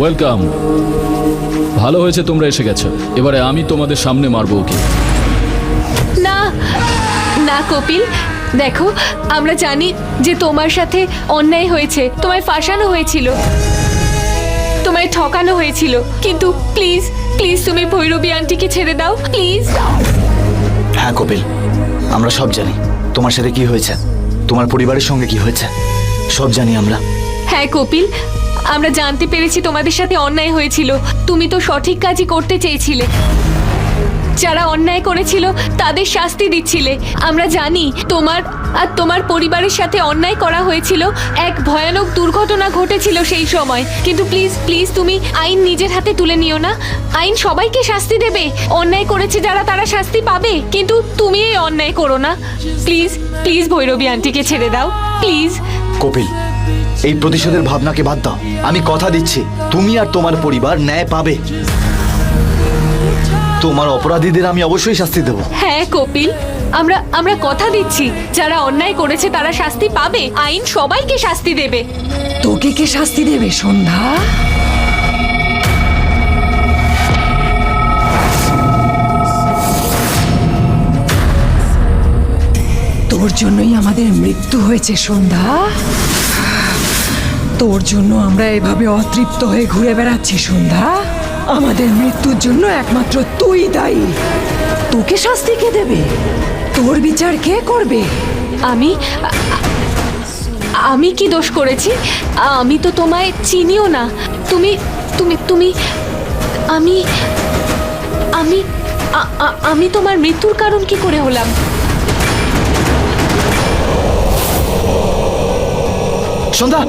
Welcome. ভালো হয়েছে তোমরা এসে গেছো। এবারে আমি তোমাদের সামনে মারবো ওকে। না না কপিল, দেখো আমরা জানি যে তোমার সাথে অন্যায় হয়েছে, তোমায় ফাঁসানো হয়েছিল, তোমায় ঠকানো হয়েছিল, কিন্তু প্লিজ প্লিজ তুমি ভৈরবী আন্টিকে ছেড়ে দাও প্লিজ। হ্যাঁ কপিল, আমরা সব জানি তোমার সাথে কি হয়েছে, তোমার পরিবারের সঙ্গে কি হয়েছে, সব জানি আমরা। হ্যাঁ কপিল, আমরা জানতে পেরেছি তোমাদের সাথে অন্যায় হয়েছিল। তুমি তো সঠিক কাজই করতে চেয়েছিলে, যারা অন্যায় করেছিল তাদের শাস্তি দিচ্ছিলে। আমরা জানি তোমার আর তোমার পরিবারের সাথে অন্যায় করা হয়েছিল, এক ভয়ানক দুর্ঘটনা ঘটেছিল সেই সময়, কিন্তু প্লিজ প্লিজ তুমি আইন নিজের হাতে তুলে নিও না। আইন সবাইকে শাস্তি দেবে, অন্যায় করেছে যারা তারা শাস্তি পাবে, কিন্তু তুমি এই অন্যায় করো না। প্লিজ প্লিজ ভৈরবী আন্টিকে ছেড়ে দাও প্লিজ। কপিল, এই প্রতিশোধের ভাবনাকে বাদ দাও। আমি কথা দিচ্ছি তুমি আর তোমার পরিবার ন্যায় পাবে। তোমার অপরাধীদের আমি অবশ্যই শাস্তি দেব। হ্যাঁ কপিল, আমরা আমরা কথা দিচ্ছি যারা অন্যায় করেছে তারা শাস্তি পাবে, আইন সবাইকে শাস্তি দেবে। তোকে কে শাস্তি দেবে সন্ধ্যা? তোর জন্যই আমাদের মৃত্যু হয়েছে সন্ধ্যা। তোর জন্য আমরা এভাবে অতৃপ্ত হয়ে ঘুরে বেড়াচ্ছি সন্ধ্যা। আমাদের মৃত্যুর জন্য একমাত্র তুই দায়ী। তোকে শাস্তি কে দেবে? তোর বিচার কে করবে? আমি আমি কি দোষ করেছি? আমি তো তোমায় চিনিও না। তুমি তুমি তুমি আমি আমি আমি তোমার মৃত্যুর কারণ কি করে হলাম? সন্ধ্যা,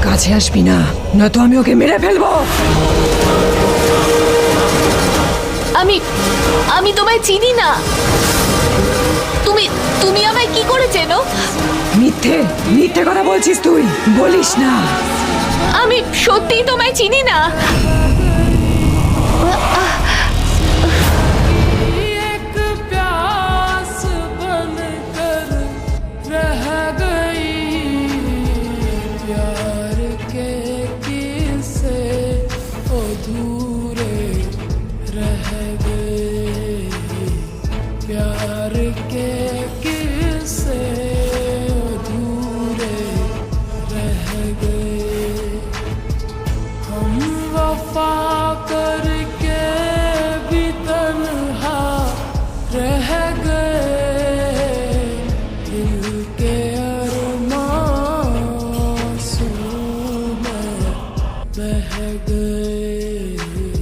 কাছে আসবি না, নয়তো আমি ওকে মেরে ফেলবো। আমি আমি তোমায় চিনি না। তুমি তুমি আমায় কি করে চেনো? মিথ্যে মিথ্যে কথা বলছিস তুই, বলিস না। আমি সত্যিই তোমায় চিনি না। एक प्यास बनकर रह गई, प्यार के किस्से अधूरे रह गए, प्यार के किस्से अधूरे रह गए। हम वफा करके भी तन्हा रह गए, दिल के अरमां आंसू में बह गए।